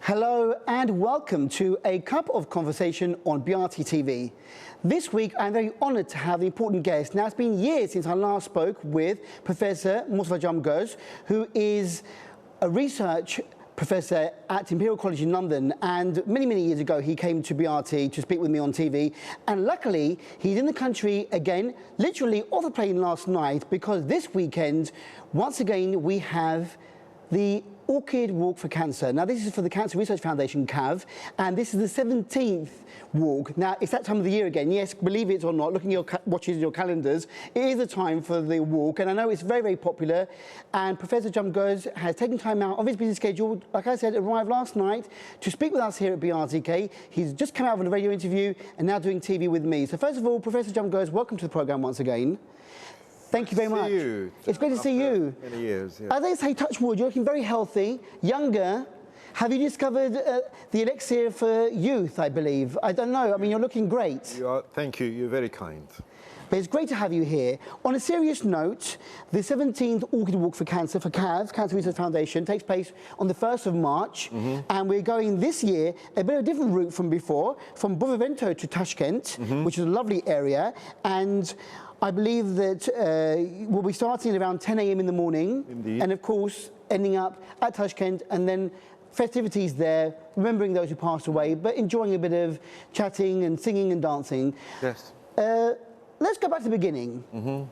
Hello and welcome to A Cup of Conversation on BRT TV. This week I'm very honoured to have an important guest. Now it's been years since I last spoke with Professor Mustafa Djamgoz, who is a research professor at Imperial College in London, and many years ago he came to BRT to speak with me on TV, and luckily he's in the country again, literally off the plane last night, because this weekend once again we have the Orchid Walk for Cancer. Now this is for the Cancer Research Foundation, CAV, and this is the 17th walk. Now it's that time of the year again, yes, believe it or not, looking at your watches and your calendars, it is the time for the walk, and I know it's very popular, and Professor Camgoz has taken time out of his busy schedule, like I said, arrived last night to speak with us here at BRTK. He's just come out of a radio interview and now doing TV with me. So first of all, Professor Djamgoz, welcome to the programme once again. Thank you very much. It's great to see you. Many years, yeah. As they say, touch wood, you're looking very healthy, younger. Have you discovered the elixir for youth, I believe? I don't know. I mean, you're looking great. Thank you. You're very kind. But it's great to have you here. On a serious note, the 17th Orchid Walk for Cancer, for CAV, Cancer Research Foundation, takes place on the 1st of March. And we're going this year a bit of a different route from before, from Bovevento to Tashkent, which is a lovely area. And I believe that we'll be starting at around 10 a.m. in the morning. Indeed. And of course, ending up at Tashkent, and then festivities there, remembering those who passed away, but enjoying a bit of chatting and singing and dancing. Yes. Let's go back to the beginning.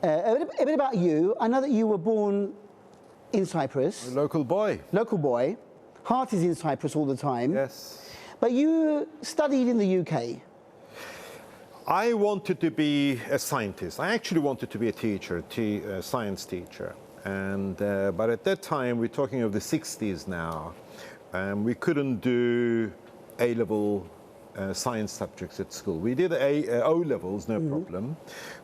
A bit about you. I know that you were born in Cyprus. A local boy. Local boy. Heart is in Cyprus all the time. Yes. But you studied in the UK. I wanted to be a scientist. I actually wanted to be a teacher, a science teacher. And but at that time, we're talking of the 60s now, we couldn't do A-level science subjects at school. We did O-levels, no problem.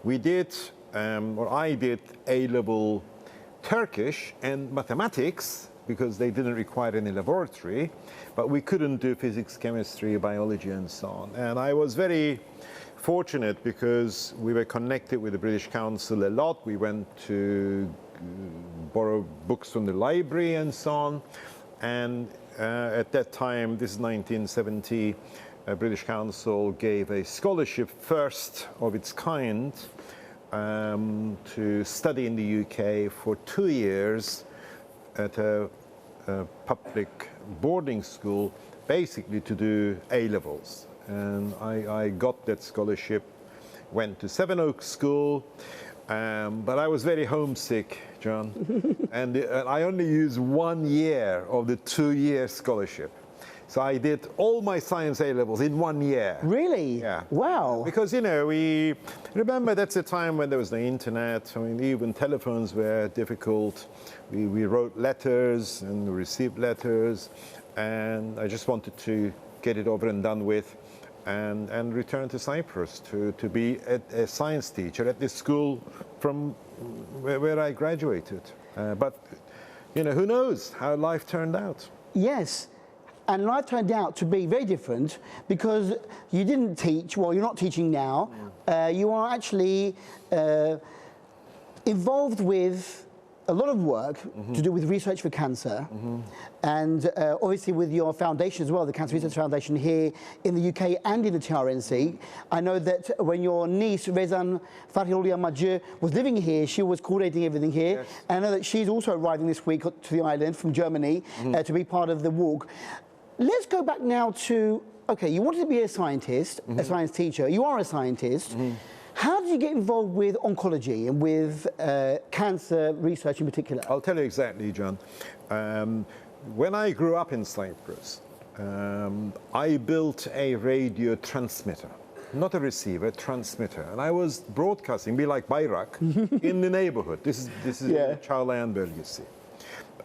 We did, or I did A-level Turkish and mathematics, because they didn't require any laboratory, but we couldn't do physics, chemistry, biology, and so on. And I was very fortunate because we were connected with the British Council a lot. We went to borrow books from the library and so on. And at that time, this is 1970, British Council gave a scholarship, first of its kind, to study in the UK for 2 years at a public boarding school, basically to do A-levels. And I got that scholarship, went to Sevenoaks School, but I was very homesick, John, and I only used 1 year of the 2-year scholarship. So I did all my science A-levels in 1 year. Really? Yeah. Wow. Because, you know, we remember that's a time when there was no internet. I mean, even telephones were difficult. We wrote letters and received letters, and I just wanted to get it over and done with and return to Cyprus to be a science teacher at this school from where I graduated. But, you know, who knows how life turned out. Yes. And life turned out to be very different because you didn't teach, well, you're not teaching now. You are actually involved with a lot of work to do with research for cancer, and obviously with your foundation as well, the Cancer Research Foundation here in the UK and in the TRNC. I know that when your niece, Rezan Farhiulia Majid, was living here, she was coordinating everything here. Yes. And I know that she's also arriving this week to the island from Germany to be part of the walk. Let's go back now to, okay, you wanted to be a scientist, a science teacher. You are a scientist. How did you get involved with oncology and with cancer research in particular? I'll tell you exactly, John. When I grew up in Cyprus, I built a radio transmitter, not a receiver, transmitter. And I was broadcasting, be like Bayrak, in the neighborhood. This is Yeah. Çağlayan bölgesi.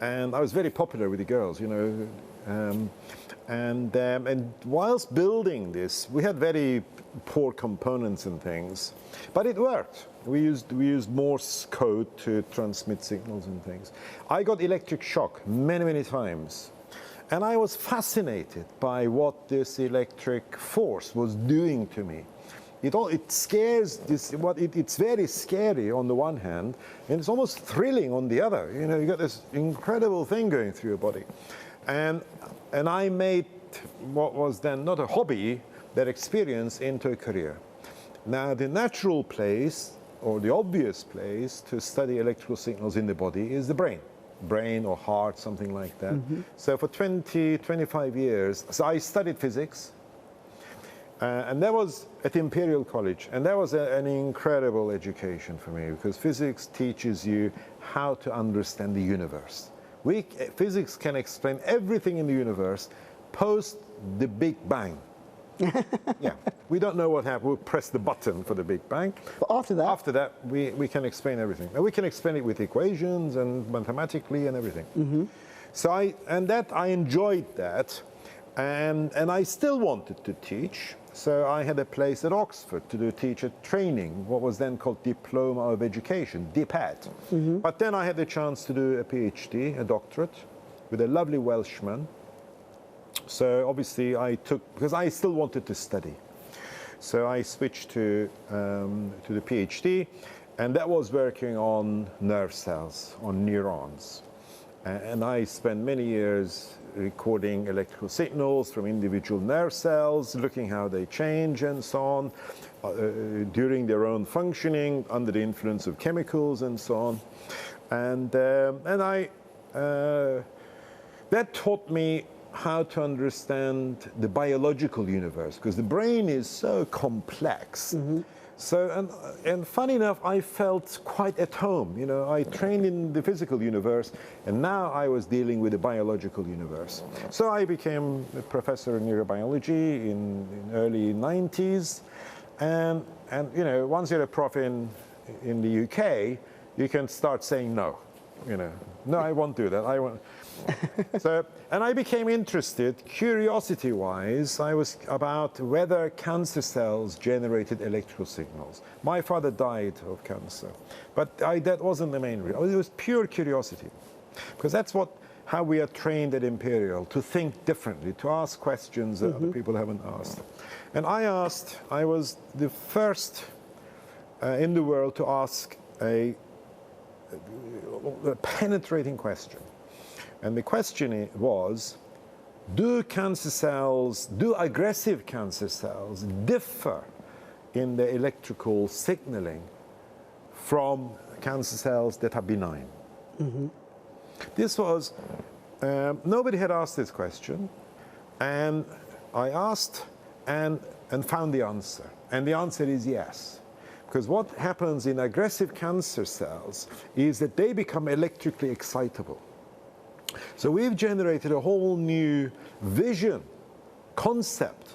And I was very popular with the girls, you know. And whilst building this, we had very poor components and things, but it worked. We used Morse code to transmit signals and things. I got electric shock many times, and I was fascinated by what this electric force was doing to me. It scares it's very scary on the one hand, and it's almost thrilling on the other. You know, you got this incredible thing going through your body. And I made what was then not a hobby, that experience, into a career. Now, the natural place, or the obvious place, to study electrical signals in the body is the brain or heart, something like that. So for 20, 25 years, so I studied physics, and that was at Imperial College, and that was an incredible education for me, because physics teaches you how to understand the universe. Physics can explain everything in the universe post the Big Bang. Yeah, we don't know what happened. We'll press the button for the Big Bang. But after that, we can explain everything. And we can explain it with equations and mathematically and everything. So I enjoyed that, and I still wanted to teach. So I had a place at Oxford to do teacher training, what was then called Diploma of Education, DPAD. But then I had the chance to do a PhD, a doctorate, with a lovely Welshman. So obviously I took, because I still wanted to study. So I switched to the PhD, and that was working on nerve cells, on neurons. And I spent many years recording electrical signals from individual nerve cells, looking how they change and so on, during their own functioning, under the influence of chemicals and so on. And that taught me how to understand the biological universe, because the brain is so complex. So, and funny enough, I felt quite at home. You know, I trained in the physical universe, and now I was dealing with the biological universe. So I became a professor in neurobiology in early 90s. And you know, once you're a prof in the UK, you can start saying no. You know, no, I won't do that. I won't. So, and I became interested, curiosity-wise, about whether cancer cells generated electrical signals. My father died of cancer, but that wasn't the main reason. It was pure curiosity, because that's how we are trained at Imperial, to think differently, to ask questions that other people haven't asked. And I was the first in the world to ask a penetrating question. And the question was, do aggressive cancer cells differ in the electrical signaling from cancer cells that are benign? This was, nobody had asked this question, and I asked and found the answer. And the answer is yes. Because what happens in aggressive cancer cells is that they become electrically excitable. So we've generated a whole new vision, concept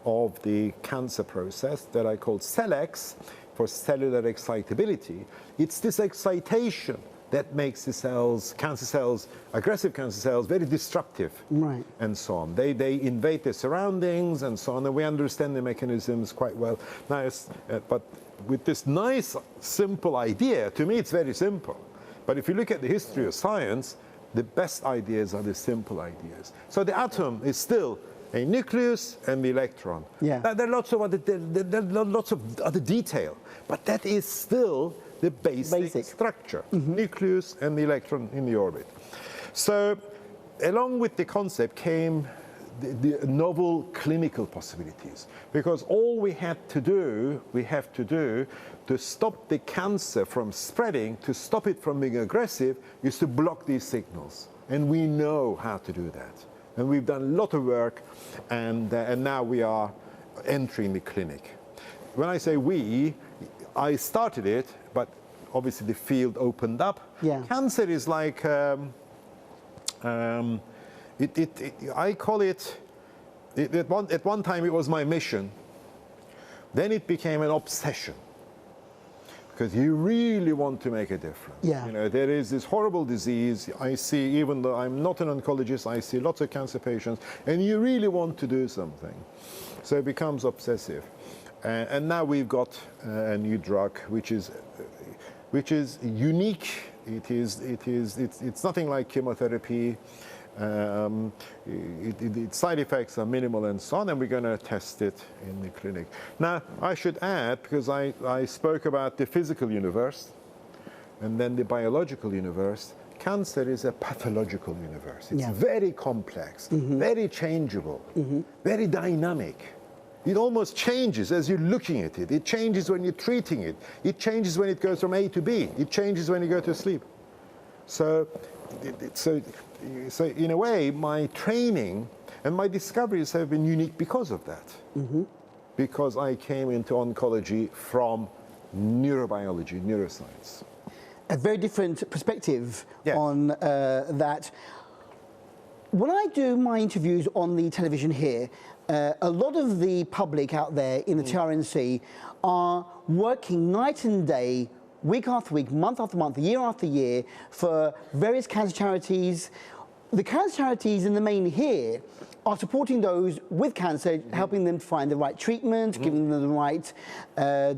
of the cancer process that I call CellX, for cellular excitability. It's this excitation that makes the cells, cancer cells, aggressive cancer cells, very disruptive, right, and so on. They invade their surroundings and so on, and we understand the mechanisms quite well. Now, but with this nice, simple idea, to me it's very simple. But if you look at the history of science, the best ideas are the simple ideas. So the atom is still a nucleus and the electron. Yeah. There are lots of other detail, but that is still the basic structure. Nucleus and the electron in the orbit. So along with the concept came the novel clinical possibilities, because all we have to do to stop the cancer from spreading, to stop it from being aggressive, is to block these signals. And we know how to do that. And we've done a lot of work, and now we are entering the clinic. When I say we, I started it, but obviously the field opened up. Yeah. Cancer is like, I call it, at one time it was my mission. Then it became an obsession, because you really want to make a difference. Yeah. You know, there is this horrible disease. I see, even though I'm not an oncologist, I see lots of cancer patients, and you really want to do something. So it becomes obsessive. And now we've got a new drug, which is unique. It's nothing like chemotherapy. Its side effects are minimal and so on, and we're going to test it in the clinic. Now, I should add, because I spoke about the physical universe and then the biological universe, cancer is a pathological universe. It's very complex, very changeable, very dynamic. It almost changes as you're looking at it. It changes when you're treating it. It changes when it goes from A to B. It changes when you go to sleep. So in a way, my training and my discoveries have been unique because of that. Because I came into oncology from neurobiology, neuroscience. A very different perspective on that. When I do my interviews on the television here, a lot of the public out there in the TRNC are working night and day, week after week, month after month, year after year, for various cancer charities. The cancer charities in the main here are supporting those with cancer, helping them to find the right treatment, giving them the right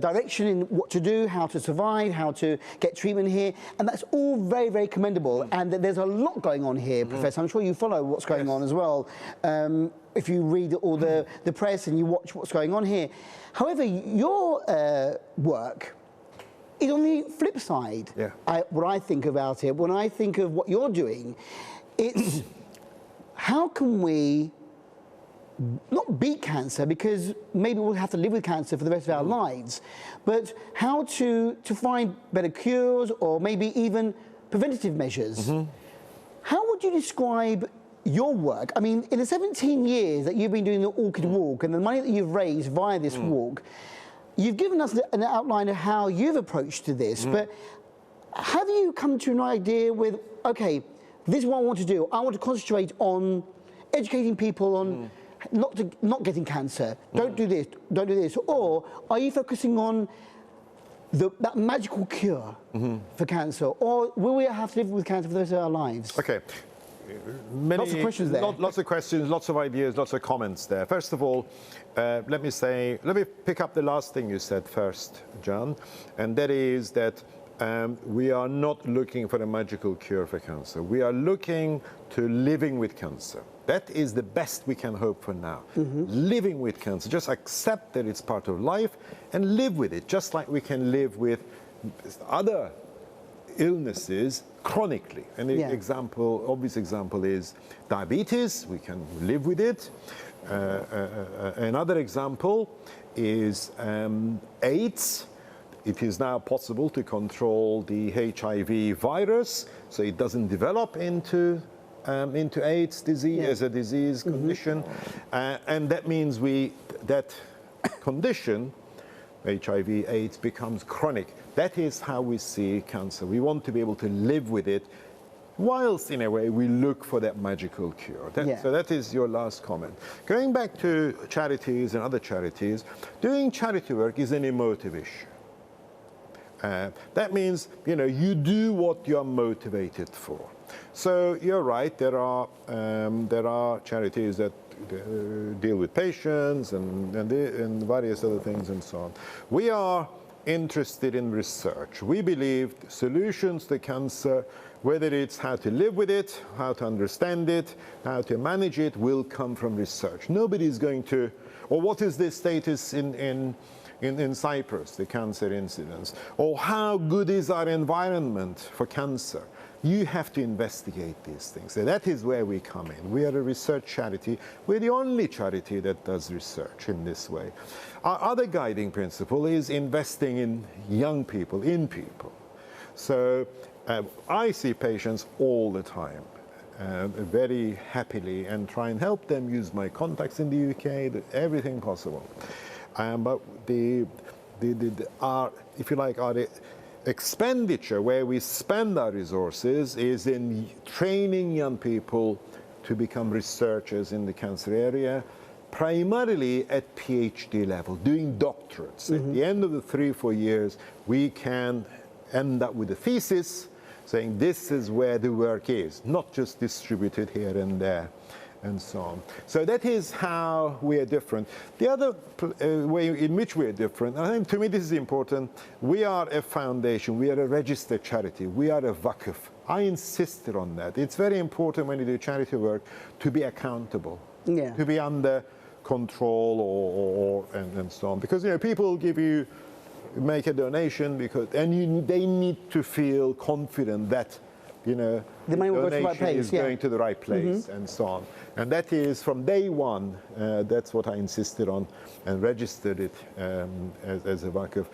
direction in what to do, how to survive, how to get treatment here. And that's all very, very commendable. And there's a lot going on here, Professor. I'm sure you follow what's going on as well. If you read all the press and you watch what's going on here. However, your work is on the flip side. What I think about it, when I think of what you're doing, it's how can we not beat cancer, because maybe we'll have to live with cancer for the rest of our lives, but how to find better cures or maybe even preventative measures. How would you describe your work? I mean, in the 17 years that you've been doing the Orchid Walk and the money that you've raised via this walk, you've given us an outline of how you've approached to this, but have you come to an idea with, okay, this is what I want to do. I want to concentrate on educating people on not getting cancer. Don't do this, don't do this. Or are you focusing on that magical cure for cancer? Or will we have to live with cancer for the rest of our lives? Okay. Lots of questions there. Lots of questions, lots of ideas, lots of comments there. First of all, let me pick up the last thing you said first, John, and that is that we are not looking for a magical cure for cancer. We are looking to living with cancer. That is the best we can hope for now. Living with cancer. Just accept that it's part of life and live with it, just like we can live with other illnesses chronically. And the obvious example is diabetes. We can live with it. Another example is AIDS. It is now possible to control the HIV virus, so it doesn't develop into AIDS disease as a disease condition, and that means that condition, HIV, AIDS, becomes chronic. That is how we see cancer. We want to be able to live with it, whilst in a way we look for that magical cure. So that is your last comment. Going back to charities and other charities, doing charity work is an emotive issue. That means, you do what you are motivated for. So you're right, there are charities that deal with patients and various other things and so on. We are interested in research. We believe solutions to cancer, whether it's how to live with it, how to understand it, how to manage it, will come from research. Nobody is going to, or what is the status in Cyprus, the cancer incidence, or how good is our environment for cancer. You have to investigate these things. So that is where we come in. We are a research charity. We're the only charity that does research in this way. Our other guiding principle is investing in young people, in people. So I see patients all the time, very happily, and try and help them, use my contacts in the UK, everything possible. But our, if you like, our expenditure, where we spend our resources, is in training young people to become researchers in the cancer area, primarily at PhD level, doing doctorates. At the end of the 3-4 years, we can end up with a thesis saying this is where the work is, not just distributed here and there, and so on. So that is how we are different. The other way in which we are different, I think to me this is important, we are a foundation, we are a registered charity, we are a vakıf. I insisted on that. It's very important when you do charity work to be accountable, to be under control and so on. Because people give you, make a donation because, and they need to feel confident that you know, the money will go to the right donation place, is yeah. going to the right place, and so on. And that is from day one. That's what I insisted on, and registered it as a Vakıf.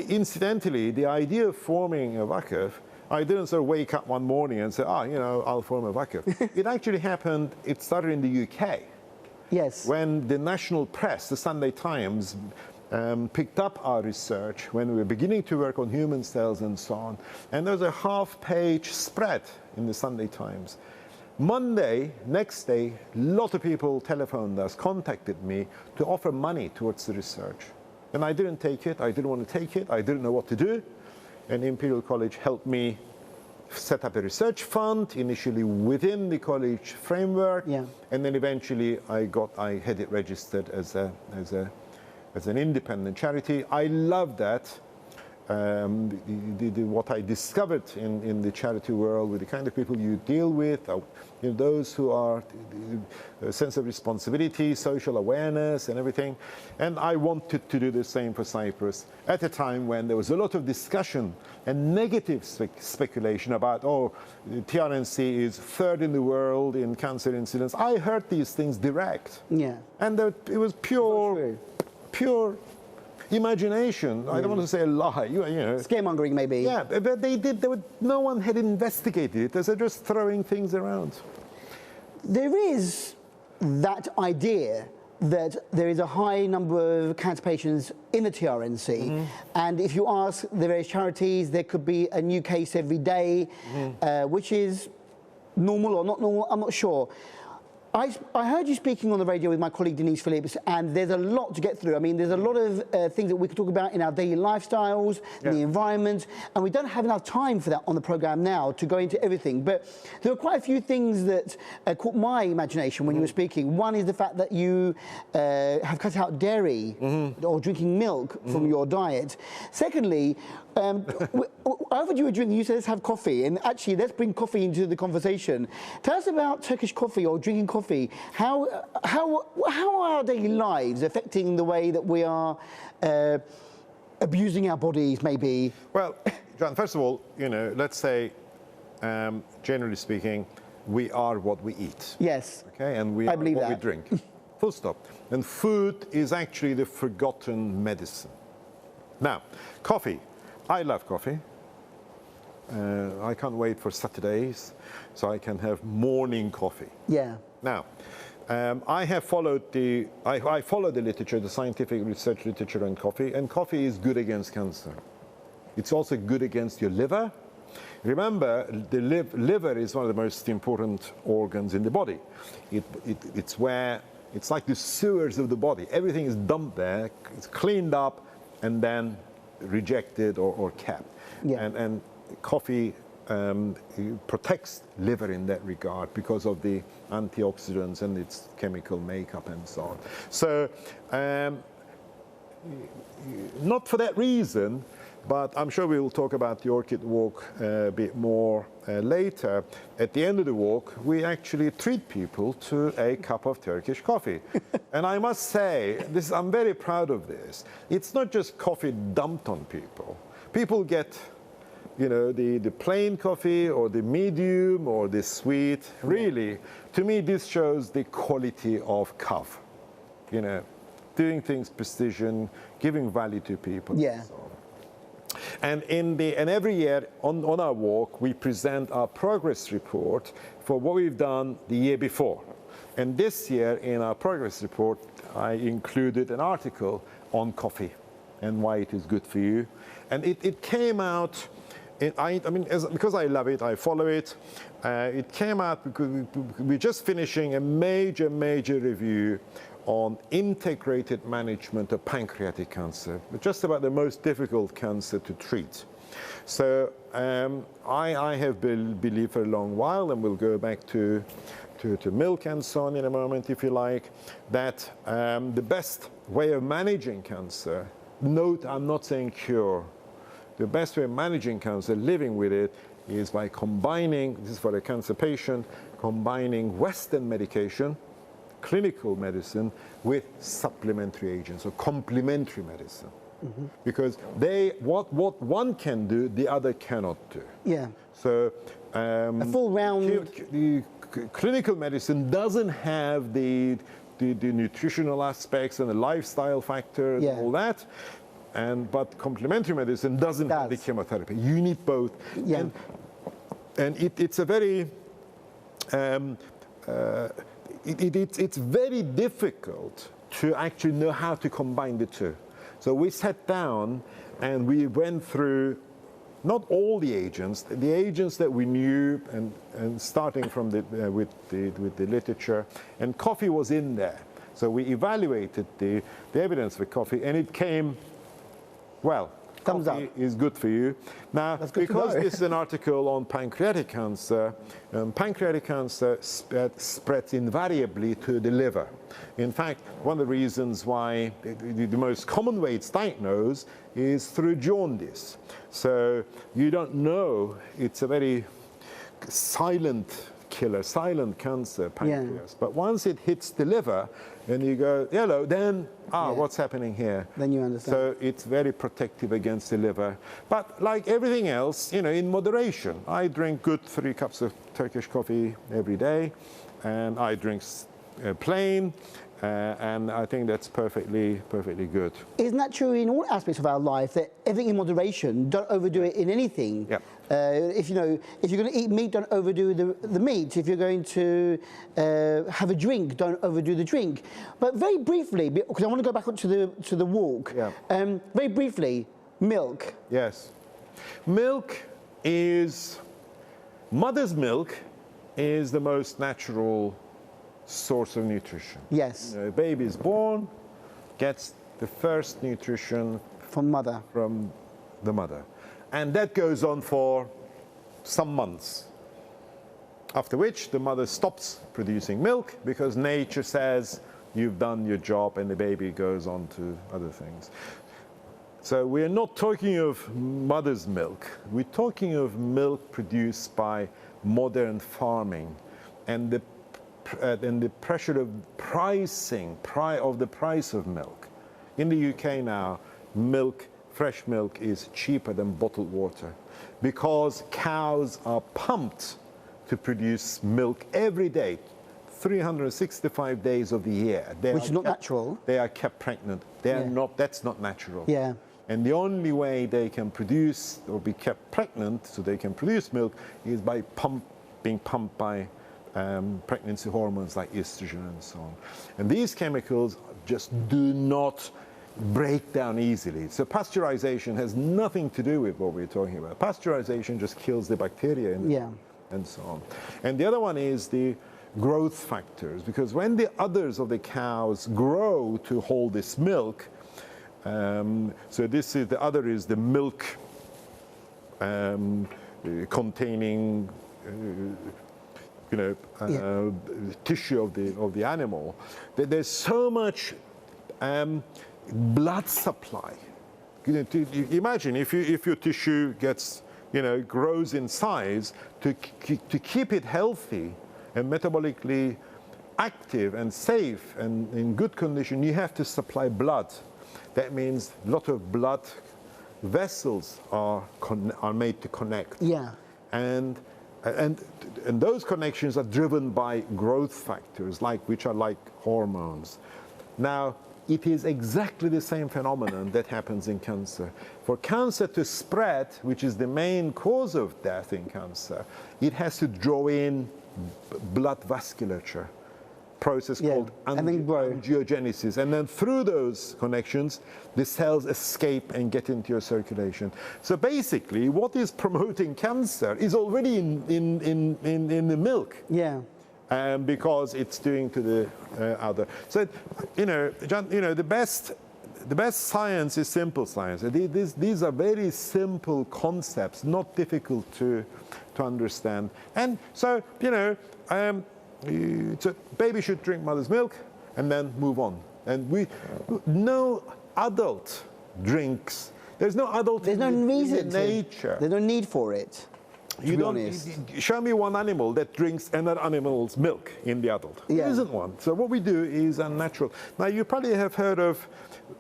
Incidentally, the idea of forming a Vakıf, I didn't sort of wake up one morning and say, you know, I'll form a Vakıf. It actually happened. It started in the UK. Yes. When the national press, the Sunday Times, picked up our research when we were beginning to work on human cells and so on. And there was a half-page spread in the Sunday Times. Monday, next day, a lot of people telephoned us, contacted me to offer money towards the research. And I didn't take it. I didn't want to take it. I didn't know what to do. And Imperial College helped me set up a research fund, initially within the college framework, and then eventually I had it registered as an independent charity. I love that. What I discovered in the charity world with the kind of people you deal with, you know, those who are a sense of responsibility, social awareness and everything. And I wanted to do the same for Cyprus at a time when there was a lot of discussion and negative speculation about, TRNC is third in the world in cancer incidence. I heard these things direct. Yeah. And it was pure imagination. I don't want to say a lie. You know. Scaremongering, maybe. Yeah, but no one had investigated it. They're just throwing things around. There is that idea that there is a high number of cancer patients in the TRNC, and if you ask the various charities, there could be a new case every day, which is normal or not normal, I'm not sure. I heard you speaking on the radio with my colleague Denise Phillips, and there's a lot to get through. I mean, there's a lot of things that we could talk about in our daily lifestyles, the environment, and we don't have enough time for that on the programme now to go into everything. But there were quite a few things that caught my imagination when you were speaking. One is the fact that you have cut out dairy or drinking milk from your diet. Secondly, I offered you a drink, you said let's have coffee, and actually let's bring coffee into the conversation. Tell us about Turkish coffee or drinking coffee. How are our daily lives affecting the way that we are abusing our bodies, maybe? Well, John, first of all, you know, let's say, generally speaking, we are what we eat. Yes. Okay, and we are what we drink. Full stop. And food is actually the forgotten medicine. Now, coffee. I love coffee. I can't wait for Saturdays so I can have morning coffee. Yeah. Now, I have followed I follow the literature, the scientific research literature on coffee, and coffee is good against cancer. It's also good against your liver. Remember, the liver is one of the most important organs in the body. It's where, it's like the sewers of the body. Everything is dumped there, it's cleaned up, and then rejected or kept. Yeah. And coffee protects liver in that regard because of the antioxidants and its chemical makeup and so on. So not for that reason, but I'm sure we will talk about the Orchid Walk a bit more later. At the end of the walk, we actually treat people to a cup of Turkish coffee. And I must say, I'm very proud of this. It's not just coffee dumped on people. People get, you know, the plain coffee or the medium or the sweet. Really, to me, this shows the quality of Cav. You know, doing things precision, giving value to people. Yeah. And so on. And every year on our walk, we present our progress report for what we've done the year before. And this year in our progress report, I included an article on coffee and why it is good for you. And it came out, because I love it, I follow it. It came out because we're just finishing a major review on integrated management of pancreatic cancer, just about the most difficult cancer to treat. So I have believed for a long while, and we'll go back to milk and so on in a moment if you like, that the best way of managing cancer, note I'm not saying cure, the best way of managing cancer, living with it, is by combining, this is for a cancer patient, combining Western medication, clinical medicine, with supplementary agents or complementary medicine. because what one can do, the other cannot do. Yeah. So A full round. the clinical medicine doesn't have the nutritional aspects and the lifestyle factors and all that, but complementary medicine doesn't have the chemotherapy. You need both. Yeah. And it's a very it's very difficult to actually know how to combine the two. So we sat down and we went through not all the agents that we knew, and starting from with the literature, and coffee was in there. So we evaluated the evidence for coffee, and it came, well, thumbs up. Coffee is good for you. Now, because this is an article on pancreatic cancer, pancreatic cancer spreads invariably to the liver. In fact, one of the reasons why the most common way it's diagnosed is through jaundice. So you don't know, it's a very silent killer, silent cancer, pancreas. But once it hits the liver and you go yellow, then what's happening here? Then you understand. So it's very protective against the liver. But like everything else, in moderation. I drink good 3 cups of Turkish coffee every day, and I drink plain, and I think that's perfectly good. Isn't that true in all aspects of our life, that everything in moderation, don't overdo it in anything? Yeah. If you're going to eat meat, don't overdo the meat. If you're going to have a drink, don't overdo the drink. But very briefly, because I want to go back onto the walk. Yeah. Very briefly, milk. Yes, mother's milk is the most natural source of nutrition. Yes. A baby is born, gets the first nutrition from the mother. And that goes on for some months, after which the mother stops producing milk because nature says you've done your job, and the baby goes on to other things. So we're not talking of mother's milk. We're talking of milk produced by modern farming, and the pressure of pricing of the price of milk. In the UK now, fresh milk is cheaper than bottled water because cows are pumped to produce milk every day, 365 days of the year. Which is not natural. They are kept pregnant. They are not. That's not natural. Yeah. And the only way they can produce or be kept pregnant, so they can produce milk, is by being pumped by pregnancy hormones like estrogen and so on. And these chemicals just do not break down easily. So pasteurization has nothing to do with what we're talking about. Pasteurization just kills the bacteria and so on. And the other one is the growth factors, because when the udders of the cows grow to hold this milk, so this is the udder is the milk containing tissue of the animal. There's so much blood supply. Imagine if your tissue gets, grows in size, to keep it healthy and metabolically active and safe and in good condition, you have to supply blood. That means a lot of blood vessels are made to connect. Yeah. And those connections are driven by growth factors, which are like hormones. Now, it is exactly the same phenomenon that happens in cancer. For cancer to spread, which is the main cause of death in cancer, it has to draw in blood vasculature, process called angiogenesis. And then through those connections, the cells escape and get into your circulation. So basically, what is promoting cancer is already in the milk. Yeah. Because it's doing to the other. So, the best science is simple science. These are very simple concepts, not difficult to understand. And so, so baby should drink mother's milk and then move on. And no adult drinks. There's no adult. There's no reason in nature. There's no need for it. You be don't honest. show me one animal that drinks another animal's milk in the adult. Yeah. There isn't one. So what we do is unnatural. Now you probably have heard of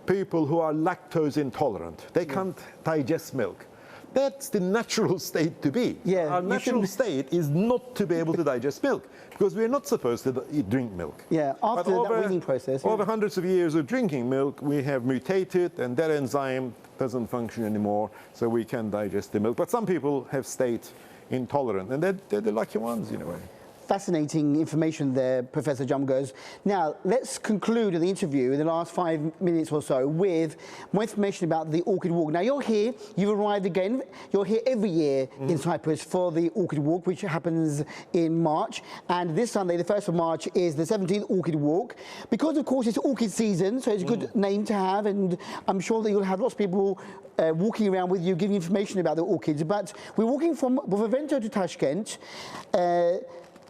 people who are lactose intolerant. They can't digest milk. That's the natural state to be. Yeah, Our natural state is not to be able to digest milk because we're not supposed to drink milk. Yeah, after that weaning process. Over hundreds of years of drinking milk, we have mutated and that enzyme doesn't function anymore, so we can digest the milk. But some people have state intolerant, and they're the lucky ones in a way. Fascinating information there, Professor Djamgoz. Now, let's conclude the interview in the last 5 minutes or so with more information about the Orchid Walk. Now, you're here, you've arrived again. You're here every year in Cyprus for the Orchid Walk, which happens in March. And this Sunday, the 1st of March, is the 17th Orchid Walk. Because, of course, it's orchid season, so it's a good name to have, and I'm sure that you'll have lots of people walking around with you, giving information about the orchids. But we're walking from Bovavento to Tashkent.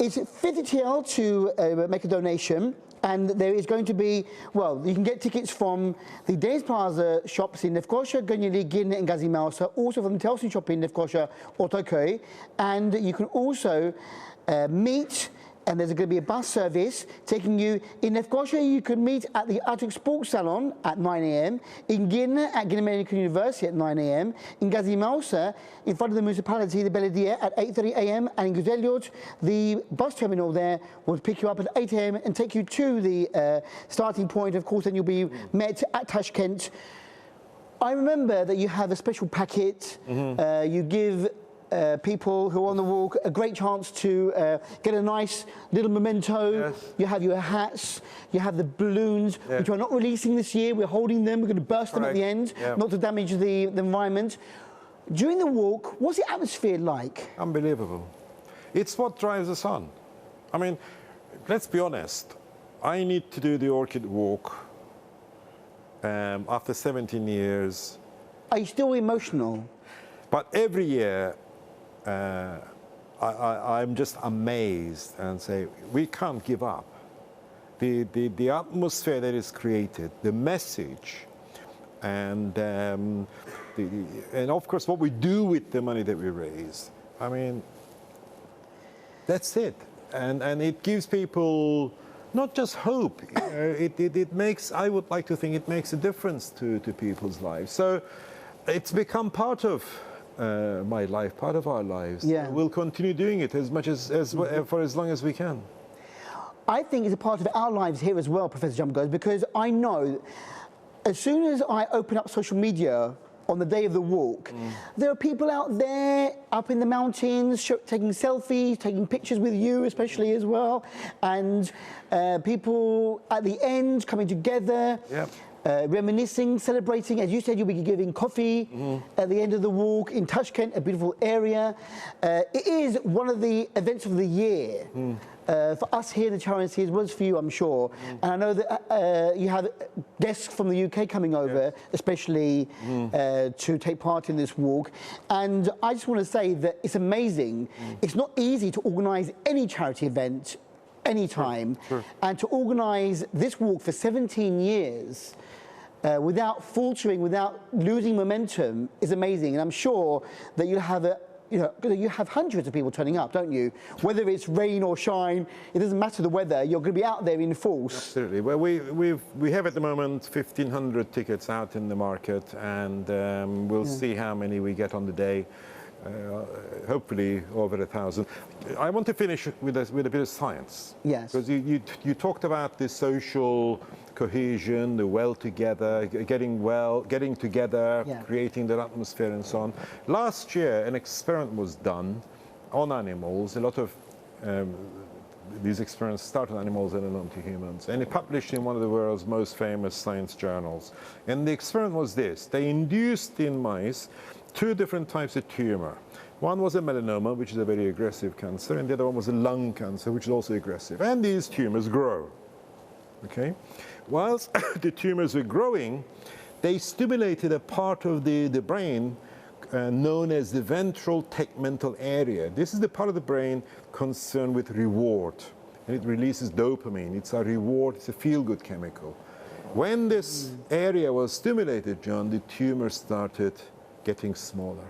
It's 50 TL to make a donation, and there is going to be, well, you can get tickets from the Days Plaza shops in Lefkoşa, Gönüllü, Girne and Gazi Mausa, also from the Telsin shop in Lefkoşa, Ortaköy, and you can also meet, and there's going to be a bus service taking you in Lefkoşa. You can meet at the Atatürk Sports Salon at 9 a.m, in Girne at Girne American University at 9 a.m, in Gazi Mausa, in front of the municipality, the Belediye, at 8:30 a.m, and in Güzelyurt, the bus terminal there will pick you up at 8 a.m. and take you to the starting point. Of course, then you'll be met at Tashkent. I remember that you have a special packet. You give people who are on the walk a great chance to get a nice little memento. Yes. You have your hats, you have the balloons, which we're not releasing this year. We're holding them, we're going to burst them at the end, not to damage the environment. During the walk, what's the atmosphere like? Unbelievable. It's what drives us on. I mean, let's be honest. I need to do the Orchid Walk after 17 years. Are you still emotional? But every year, I'm just amazed and say, we can't give up. The atmosphere that is created, the message, and of course what we do with the money that we raise. I mean, that's it. And it gives people not just hope. It makes, I would like to think it makes a difference to people's lives. So it's become part of my life, part of our lives. Yeah. We'll continue doing it as much for as long as we can. I think it's a part of our lives here as well, Professor Djamgoz, because I know as soon as I open up social media on the day of the walk, there are people out there up in the mountains taking selfies, taking pictures with you especially as well, and people at the end coming together. Yep. Reminiscing, celebrating. As you said, you'll be giving coffee at the end of the walk in Tashkent, a beautiful area. It is one of the events of the year for us here in the Channel Sea, as well as for you, I'm sure. And I know that you have guests from the UK coming over, especially to take part in this walk. And I just want to say that it's amazing. It's not easy to organise any charity event anytime, and to organise this walk for 17 years without faltering, without losing momentum is amazing. And I'm sure that you'll have you have hundreds of people turning up, don't you? Whether it's rain or shine, it doesn't matter the weather. You're going to be out there in force. Absolutely. Well, we have at the moment 1,500 tickets out in the market, and we'll see how many we get on the day. Hopefully over 1,000. I want to finish with a bit of science. Yes. Because you talked about the social cohesion, the well together, getting together, creating that atmosphere and so on. Last year, an experiment was done on animals. A lot of these experiments start on animals and then on to humans. And it published in one of the world's most famous science journals. And the experiment was this. They induced in mice 2 different types of tumor. One was a melanoma, which is a very aggressive cancer, and the other one was a lung cancer, which is also aggressive. And these tumors grow. Okay? Whilst the tumors were growing, they stimulated a part of the brain known as the ventral tegmental area. This is the part of the brain concerned with reward. And it releases dopamine. It's a reward, it's a feel-good chemical. When this area was stimulated, John, the tumor started getting smaller.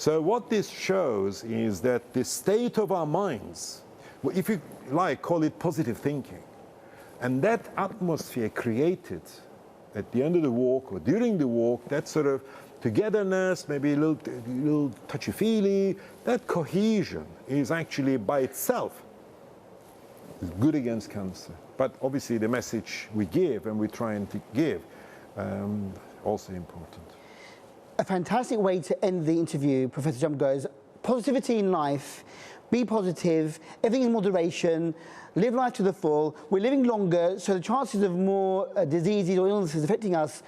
So what this shows is that the state of our minds, if you like, call it positive thinking, and that atmosphere created at the end of the walk or during the walk, that sort of togetherness, maybe a little touchy-feely, that cohesion is actually by itself good against cancer. But obviously the message we give and we're trying to give, also important. A fantastic way to end the interview, Professor Djamgoz. Positivity in life, be positive, everything in moderation, live life to the full. We're living longer, so the chances of more diseases or illnesses affecting us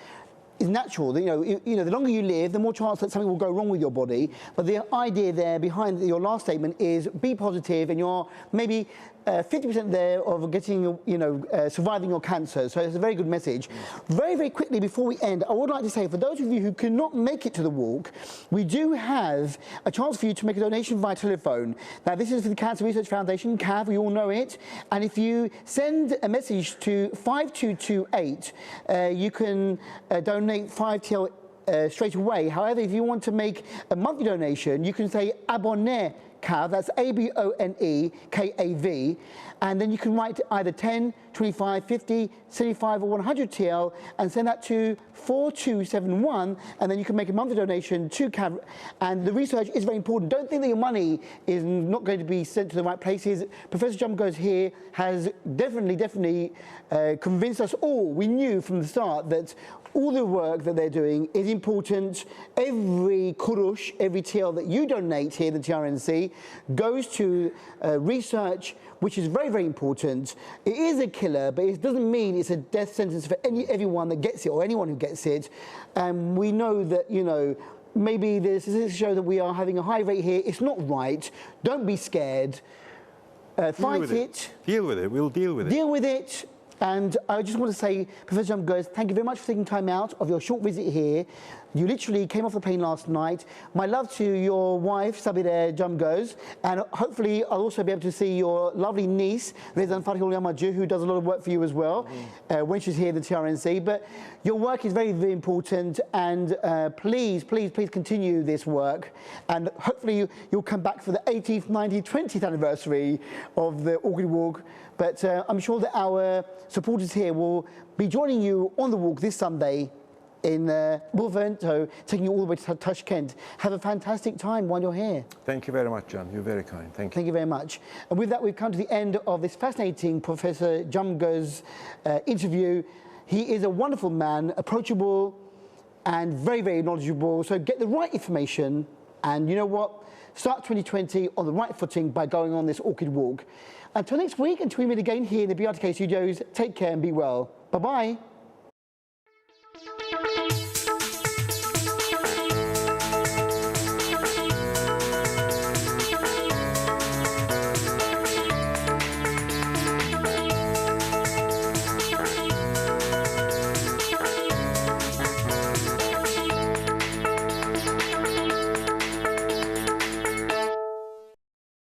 is natural. You know, the longer you live, the more chance that something will go wrong with your body. But the idea there behind your last statement is be positive, and you're maybe 50% there of getting, surviving your cancer. So it's a very good message. Very, very quickly before we end, I would like to say, for those of you who cannot make it to the walk, we do have a chance for you to make a donation via telephone. Now, this is for the Cancer Research Foundation, CAV, we all know it. And if you send a message to 5228, you can donate 5 TL straight away. However, if you want to make a monthly donation, you can say abonné CAV, that's ABONE-KAV, and then you can write either 10, 25, 50, 75 or 100 TL and send that to 4271, and then you can make a monthly donation to CAV. And the research is very important. Don't think that your money is not going to be sent to the right places. Professor Djamgoz here has definitely convinced us all. We knew from the start that all the work that they're doing is important. Every kurush, every TL that you donate here at the TRNC goes to research, which is very, very important. It is a killer, but it doesn't mean it's a death sentence for everyone that gets it or anyone who gets it. And we know that, maybe the statistics show that we are having a high rate here. It's not right. Don't be scared. Fight it. Deal with it. We'll deal with it. Deal with it. And I just want to say, Professor Djamgoz, thank you very much for taking time out of your short visit here. You literally came off the plane last night. My love to your wife, Sabire Djamgoz, and hopefully I'll also be able to see your lovely niece, Rezan Farhul Yamaju, who does a lot of work for you as well, when she's here at the TRNC. But your work is very, very important, and please continue this work. And hopefully you'll come back for the 18th, 19th, 20th anniversary of the Orchid Walk. But I'm sure that our supporters here will be joining you on the walk this Sunday in Bulvento, taking you all the way to Tashkent. Have a fantastic time while you're here. Thank you very much, John. You're very kind. Thank you. Thank you very much. And with that, we've come to the end of this fascinating Professor Djamgoz interview. He is a wonderful man, approachable and very, very knowledgeable. So get the right information, and you know what? Start 2020 on the right footing by going on this Orchid Walk. Until next week, until we meet again here in the BRTK studios, take care and be well. Bye-bye.